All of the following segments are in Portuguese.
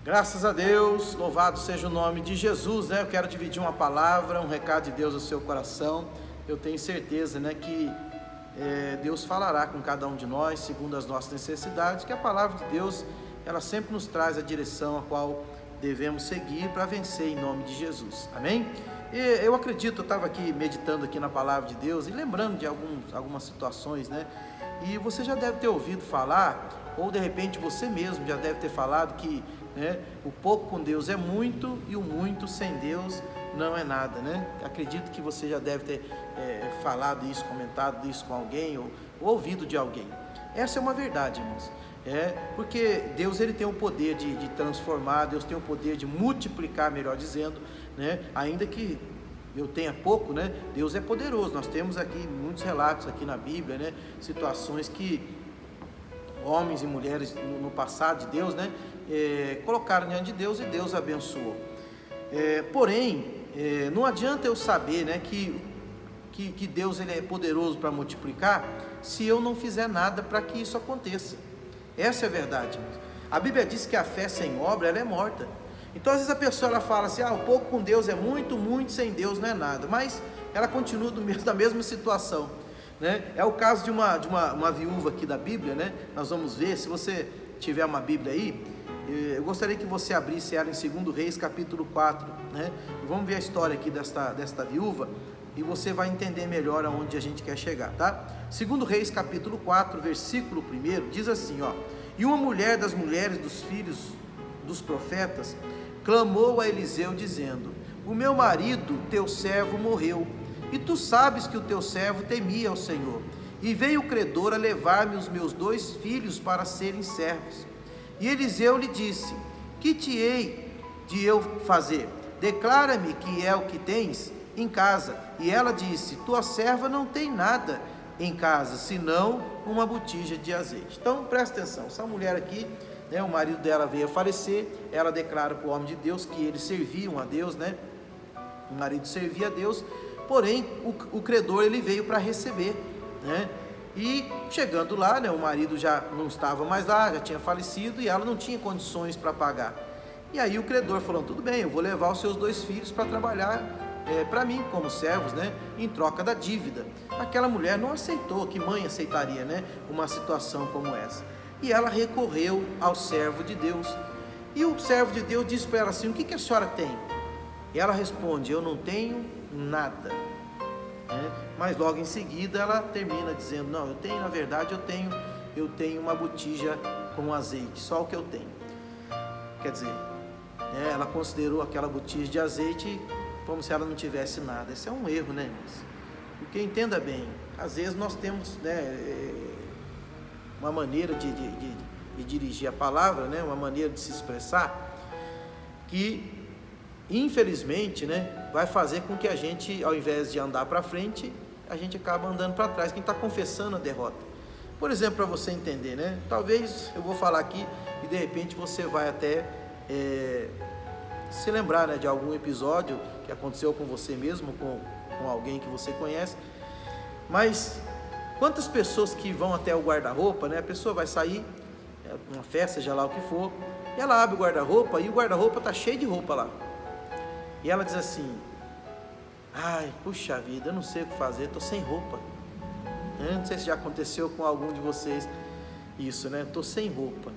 Graças a Deus, louvado seja o nome de Jesus, né? Eu quero dividir uma palavra, um recado de Deus ao seu coração. Eu tenho certeza, né, que Deus falará com cada um de nós, segundo as nossas necessidades, que a palavra de Deus, ela sempre nos traz a direção a qual devemos seguir para vencer em nome de Jesus, amém? E eu acredito, eu estava aqui meditando aqui na palavra de Deus e lembrando de algumas situações, né? E você já deve ter ouvido falar, ou de repente você mesmo já deve ter falado que, né, o pouco com Deus é muito e o muito sem Deus não é nada, né? Acredito que você já deve ter falado isso, comentado isso com alguém ou ouvido de alguém. Essa é uma verdade, irmãos. Porque Deus, ele tem o poder de transformar, Deus tem o poder de multiplicar, melhor dizendo, né? Ainda que eu tenha pouco, né? Deus é poderoso. Nós temos aqui muitos relatos aqui na Bíblia, né? Situações que homens e mulheres no passado de Deus, né? Colocaram diante de Deus e Deus abençoou. Porém, não adianta eu saber, né, que Deus, ele é poderoso para multiplicar, se eu não fizer nada para que isso aconteça. Essa é a verdade. A Bíblia diz que a fé sem obra, ela é morta. Então às vezes a pessoa, ela fala assim, o pouco com Deus é muito, muito sem Deus não é nada, mas ela continua na mesma situação, né? É o caso de uma viúva aqui da Bíblia, né? Nós vamos ver, se você tiver uma Bíblia aí, eu gostaria que você abrisse ela em 2 Reis capítulo 4, né? E vamos ver a história aqui desta viúva, e você vai entender melhor aonde a gente quer chegar, tá? 2 Reis capítulo 4, versículo 1, diz assim, e uma mulher das mulheres dos filhos dos profetas clamou a Eliseu dizendo, o meu marido, teu servo, morreu, e tu sabes que o teu servo temia ao Senhor, e veio o credor a levar-me os meus 2 filhos para serem servos. E Eliseu lhe disse, que te hei de eu fazer? Declara-me que é o que tens em casa. E ela disse, tua serva não tem nada em casa, senão uma botija de azeite. Então presta atenção, essa mulher aqui, né, o marido dela veio a falecer, ela declara para o homem de Deus que eles serviam a Deus, né? O marido servia a Deus, porém o credor, ele veio para receber, né? E chegando lá, né, o marido já não estava mais lá, já tinha falecido e ela não tinha condições para pagar. E aí o credor falou, tudo bem, eu vou levar os seus 2 filhos para trabalhar para mim como servos, né, em troca da dívida. Aquela mulher não aceitou, que mãe aceitaria, né, uma situação como essa? E ela recorreu ao servo de Deus. E o servo de Deus disse para ela assim, o que a senhora tem? E ela responde, eu não tenho nada. Mas logo em seguida ela termina dizendo, não, eu tenho, na verdade eu tenho uma botija com azeite, só o que eu tenho. Quer dizer, ela considerou aquela botija de azeite como se ela não tivesse nada. Esse é um erro, né, irmãos? Porque entenda bem, às vezes nós temos, né, uma maneira de dirigir a palavra, né, uma maneira de se expressar, que infelizmente, né, vai fazer com que a gente, ao invés de andar para frente, a gente acaba andando para trás, quem está confessando a derrota. Por exemplo, para você entender, né, talvez eu vou falar aqui e de repente você vai até se lembrar, né, de algum episódio que aconteceu com você mesmo, com alguém que você conhece. Mas quantas pessoas que vão até o guarda-roupa, né, a pessoa vai sair, uma festa, seja lá o que for, e ela abre o guarda-roupa e o guarda-roupa está cheio de roupa lá. E ela diz assim, ai, puxa vida, eu não sei o que fazer, estou sem roupa. Não sei se já aconteceu com algum de vocês isso, né? Estou sem roupa.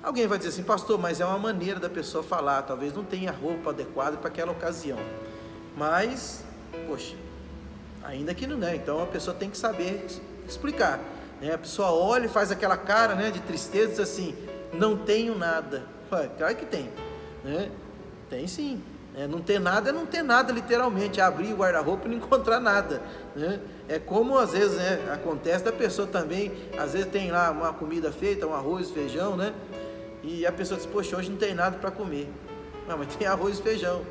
Alguém vai dizer assim, pastor, mas é uma maneira da pessoa falar, talvez não tenha roupa adequada para aquela ocasião. Mas, poxa, ainda que não, né? Então a pessoa tem que saber explicar, né? A pessoa olha e faz aquela cara, né, de tristeza, diz assim, não tenho nada. Ué, claro que tem, né? Tem sim. Não ter nada é não ter nada, literalmente, abrir o guarda-roupa e não encontrar nada, né? É como às vezes, né, acontece da pessoa também, às vezes tem lá uma comida feita, um arroz, feijão, né? E a pessoa diz, poxa, hoje não tem nada para comer. Não, mas tem arroz e feijão.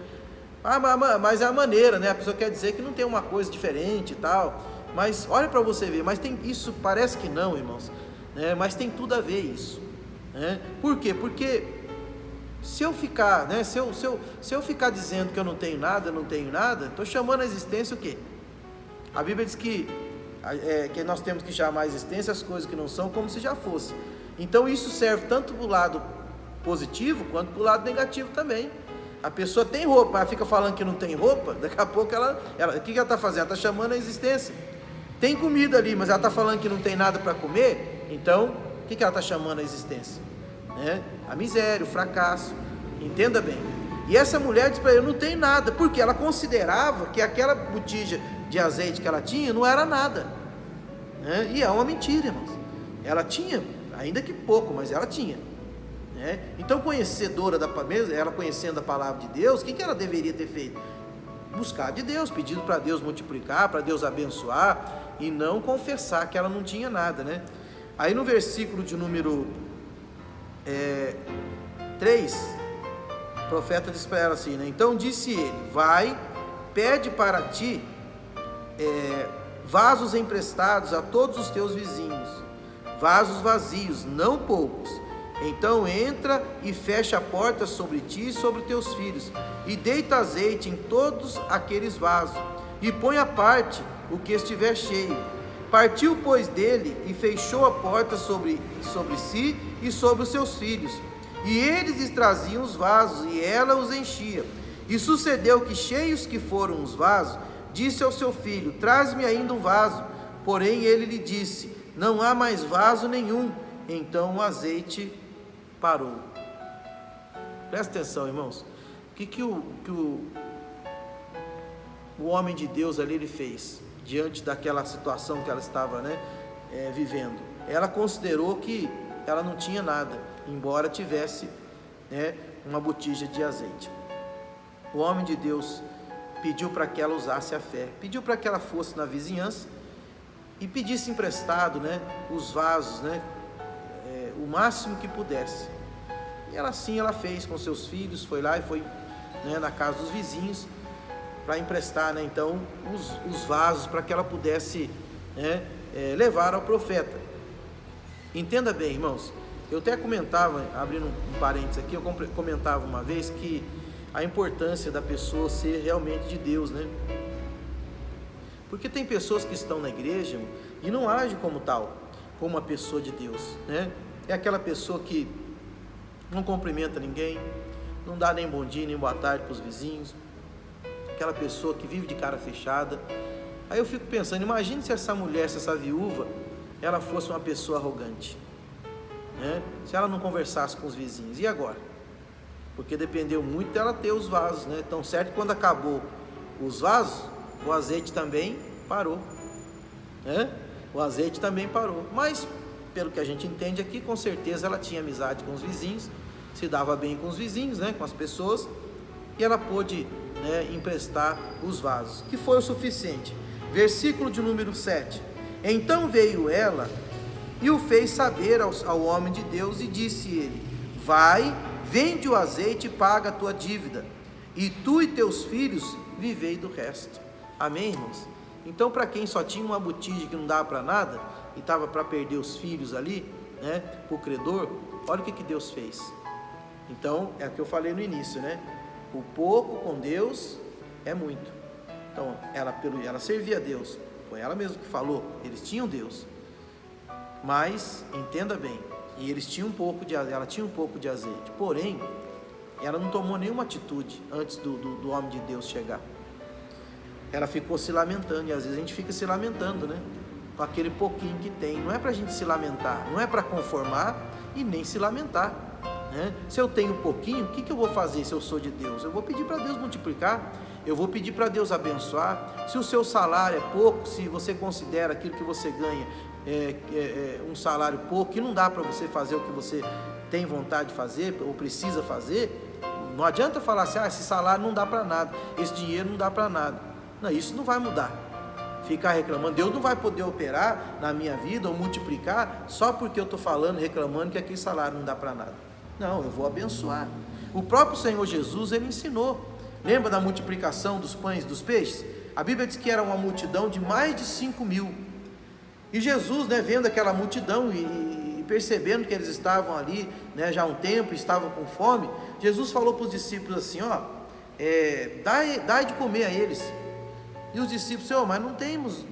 Mas é a maneira, né? A pessoa quer dizer que não tem uma coisa diferente e tal. Mas olha para você ver, mas tem isso, parece que não, irmãos, né? Mas tem tudo a ver isso, né? Por quê? Porque se eu ficar, né? Se eu ficar dizendo que eu não tenho nada, estou chamando a existência o quê? A Bíblia diz que nós temos que chamar a existência as coisas que não são como se já fosse. Então isso serve tanto para o lado positivo quanto para o lado negativo também. A pessoa tem roupa, ela fica falando que não tem roupa, daqui a pouco o que ela está fazendo? Ela está chamando a existência. Tem comida ali, mas ela está falando que não tem nada para comer, então o que ela está chamando a existência? A miséria, o fracasso. Entenda bem. E essa mulher diz para ele, não tem nada, porque ela considerava que aquela botija de azeite que ela tinha não era nada. E é uma mentira, irmãos. Ela tinha, ainda que pouco, mas ela tinha. Então, conhecedora ela conhecendo a palavra de Deus, o que ela deveria ter feito? Buscar de Deus, pedindo para Deus multiplicar, para Deus abençoar, e não confessar que ela não tinha nada, Aí no versículo de número 3, o profeta diz para ela assim, Então disse ele, vai, pede para ti vasos emprestados a todos os teus vizinhos, vasos vazios, não poucos. Então entra e fecha a porta sobre ti e sobre teus filhos, e deita azeite em todos aqueles vasos, e põe à parte o que estiver cheio. Partiu, pois, dele, e fechou a porta sobre si e sobre os seus filhos. E eles lhes traziam os vasos, e ela os enchia. E sucedeu que, cheios que foram os vasos, disse ao seu filho, traz-me ainda um vaso. Porém ele lhe disse, não há mais vaso nenhum. Então o azeite parou. Presta atenção, irmãos. O que o homem de Deus ali ele fez diante daquela situação que ela estava vivendo? Ela considerou que ela não tinha nada, embora tivesse uma botija de azeite. O homem de Deus pediu para que ela usasse a fé, pediu para que ela fosse na vizinhança e pedisse emprestado os vasos, o máximo que pudesse. E ela fez com seus filhos, foi lá e foi na casa dos vizinhos para emprestar então os vasos para que ela pudesse levar ao profeta. Entenda bem, irmãos, eu até comentava, abrindo um parênteses aqui, eu comentava uma vez que a importância da pessoa ser realmente de Deus, porque tem pessoas que estão na igreja e não agem como tal, como uma pessoa de Deus, é aquela pessoa que não cumprimenta ninguém, não dá nem bom dia nem boa tarde para os vizinhos, aquela pessoa que vive de cara fechada. Aí eu fico pensando, imagine se essa mulher, se essa viúva, ela fosse uma pessoa arrogante, se ela não conversasse com os vizinhos, e agora? Porque dependeu muito dela ter os vasos, Então certo que quando acabou os vasos, o azeite também parou, o azeite também parou, mas pelo que a gente entende aqui, com certeza ela tinha amizade com os vizinhos, se dava bem com os vizinhos, com as pessoas, e ela pôde emprestar os vasos, que foi o suficiente. Versículo de número 7, então veio ela e o fez saber ao homem de Deus, e disse ele, vai, vende o azeite e paga a tua dívida, e tu e teus filhos vivei do resto. Amém, irmãos? Então, para quem só tinha uma botija que não dava para nada, e estava para perder os filhos ali, para o credor, olha o que Deus fez. Então, é o que eu falei no início, o pouco com Deus é muito. Então, ela servia a Deus, foi ela mesma que falou, eles tinham Deus, mas, entenda bem, e ela tinha um pouco de azeite, porém, ela não tomou nenhuma atitude antes do homem de Deus chegar. Ela ficou se lamentando, e às vezes a gente fica se lamentando, com aquele pouquinho que tem. Não é para a gente se lamentar, não é para conformar e nem se lamentar, Se eu tenho pouquinho, o que eu vou fazer se eu sou de Deus? Eu vou pedir para Deus multiplicar, eu vou pedir para Deus abençoar. Se o seu salário é pouco, se você considera aquilo que você ganha um salário pouco, e não dá para você fazer o que você tem vontade de fazer, ou precisa fazer, não adianta falar assim, esse salário não dá para nada, esse dinheiro não dá para nada. Não, isso não vai mudar. Ficar reclamando, Deus não vai poder operar na minha vida ou multiplicar só porque eu estou falando, reclamando que aquele salário não dá para nada. Não, eu vou abençoar. O próprio Senhor Jesus, ele ensinou. Lembra da multiplicação dos pães e dos peixes? A Bíblia diz que era uma multidão de mais de 5.000. E Jesus, vendo aquela multidão e percebendo que eles estavam ali, já há um tempo, estavam com fome, Jesus falou para os discípulos assim, dai de comer a eles. E os discípulos, Senhor, mas não temos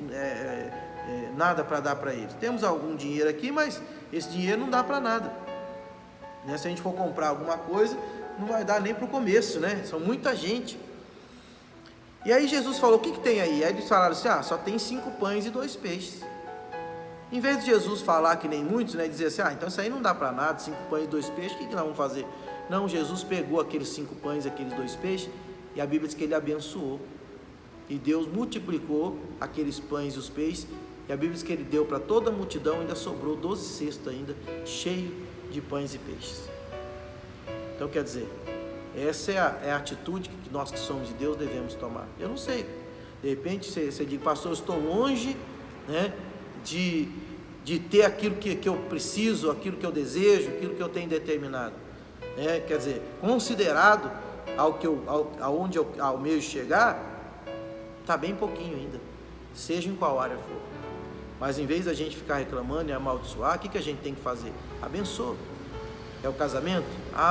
nada para dar para eles. Temos algum dinheiro aqui, mas esse dinheiro não dá para nada. né? Se a gente for comprar alguma coisa, não vai dar nem para o começo, né? São muita gente. E aí Jesus falou, o que tem aí? Aí eles falaram assim, só tem 5 pães e 2 peixes. Em vez de Jesus falar que nem muitos, né, dizer assim, então isso aí não dá para nada, 5 pães e 2 peixes, o que nós vamos fazer? Não, Jesus pegou aqueles 5 pães e aqueles 2 peixes, e a Bíblia diz que ele abençoou. E Deus multiplicou aqueles pães e os peixes, e a Bíblia diz que ele deu para toda a multidão, ainda sobrou 12 cestos ainda, cheio de pães e peixes. Então quer dizer, essa é a atitude que nós que somos de Deus devemos tomar. Eu não sei, de repente você diz, pastor, eu estou longe, né, de ter aquilo que eu preciso, aquilo que eu desejo, aquilo que eu tenho determinado, quer dizer, considerado aonde eu almejo chegar, está bem pouquinho ainda, seja em qual área for. Mas em vez da gente ficar reclamando e amaldiçoar, o que a gente tem que fazer? Abençoa. É o casamento?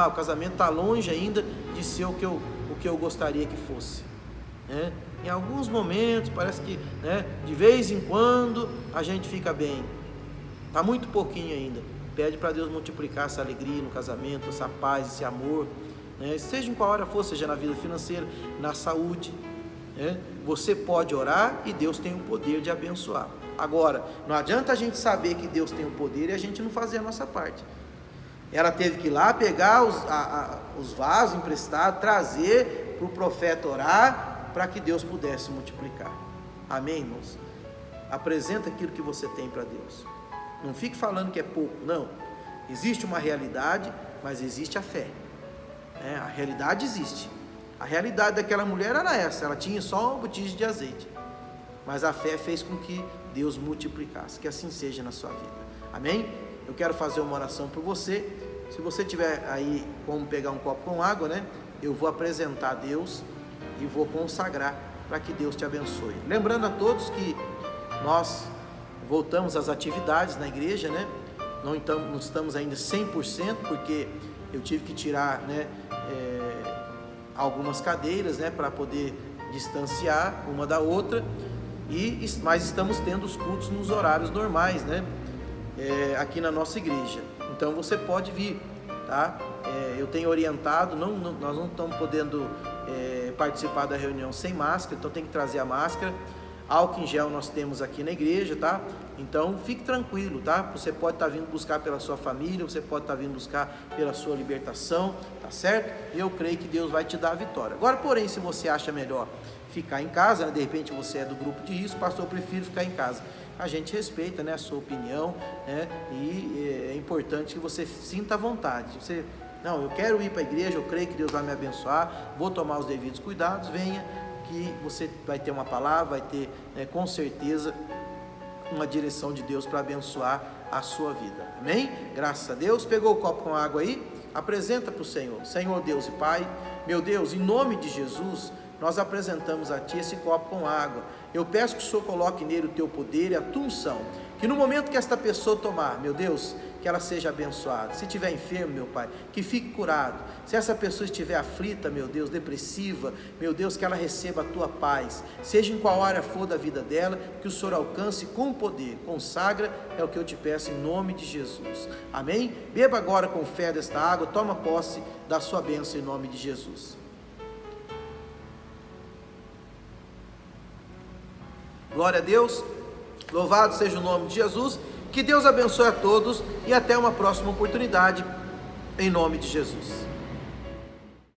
O casamento está longe ainda de ser o que eu gostaria que fosse, né? Em alguns momentos parece que, né, de vez em quando a gente fica bem, está muito pouquinho ainda. Pede para Deus multiplicar essa alegria no casamento, essa paz, esse amor, né? Seja em qual área for, seja na vida financeira, na saúde, né? Você pode orar e Deus tem o poder de abençoar. Agora, não adianta a gente saber que Deus tem o poder e a gente não fazer a nossa parte. Ela teve que ir lá pegar os vasos emprestados, trazer para o profeta orar, para que Deus pudesse multiplicar. Amém, irmãos? Apresenta aquilo que você tem para Deus. Não fique falando que é pouco, não. Existe uma realidade, mas existe a fé. A realidade existe. A realidade daquela mulher era essa, ela tinha só um botija de azeite. Mas a fé fez com que Deus multiplicasse. Que assim seja na sua vida. Amém? Eu quero fazer uma oração por você. Se você tiver aí como pegar um copo com água, né? Eu vou apresentar a Deus e vou consagrar para que Deus te abençoe. Lembrando a todos que nós voltamos às atividades na igreja, né? Não estamos ainda 100%, porque eu tive que tirar, né, algumas cadeiras, né, para poder distanciar uma da outra, mas estamos tendo os cultos nos horários normais, né? Aqui na nossa igreja. Então você pode vir, tá? Eu tenho orientado, nós não estamos podendo participar da reunião sem máscara, então tem que trazer a máscara. Álcool em gel nós temos aqui na igreja, tá? Então fique tranquilo, tá? Você pode estar vindo buscar pela sua família, você pode estar vindo buscar pela sua libertação, tá certo? E eu creio que Deus vai te dar a vitória. Agora, porém, se você acha melhor ficar em casa, né? De repente você é do grupo de risco, pastor, eu prefiro ficar em casa. A gente respeita, né, a sua opinião, né? E é importante que você sinta a vontade. Não, eu quero ir para a igreja, eu creio que Deus vai me abençoar, vou tomar os devidos cuidados, venha, que você vai ter uma palavra, vai ter, com certeza, uma direção de Deus para abençoar a sua vida. Amém? Graças a Deus. Pegou o copo com água aí? Apresenta para o Senhor. Senhor Deus e Pai, meu Deus, em nome de Jesus, nós apresentamos a Ti esse copo com água. Eu peço que o Senhor coloque nele o Teu poder e a Tua unção, que no momento que esta pessoa tomar, meu Deus, que ela seja abençoada. Se estiver enfermo, meu Pai, que fique curado. Se essa pessoa estiver aflita, meu Deus, depressiva, meu Deus, que ela receba a Tua paz, seja em qual área for da vida dela, que o Senhor alcance com poder. Consagra, é o que eu te peço em nome de Jesus. Amém? Beba agora com fé desta água, toma posse da sua bênção em nome de Jesus. Glória a Deus, louvado seja o nome de Jesus, que Deus abençoe a todos e até uma próxima oportunidade, em nome de Jesus.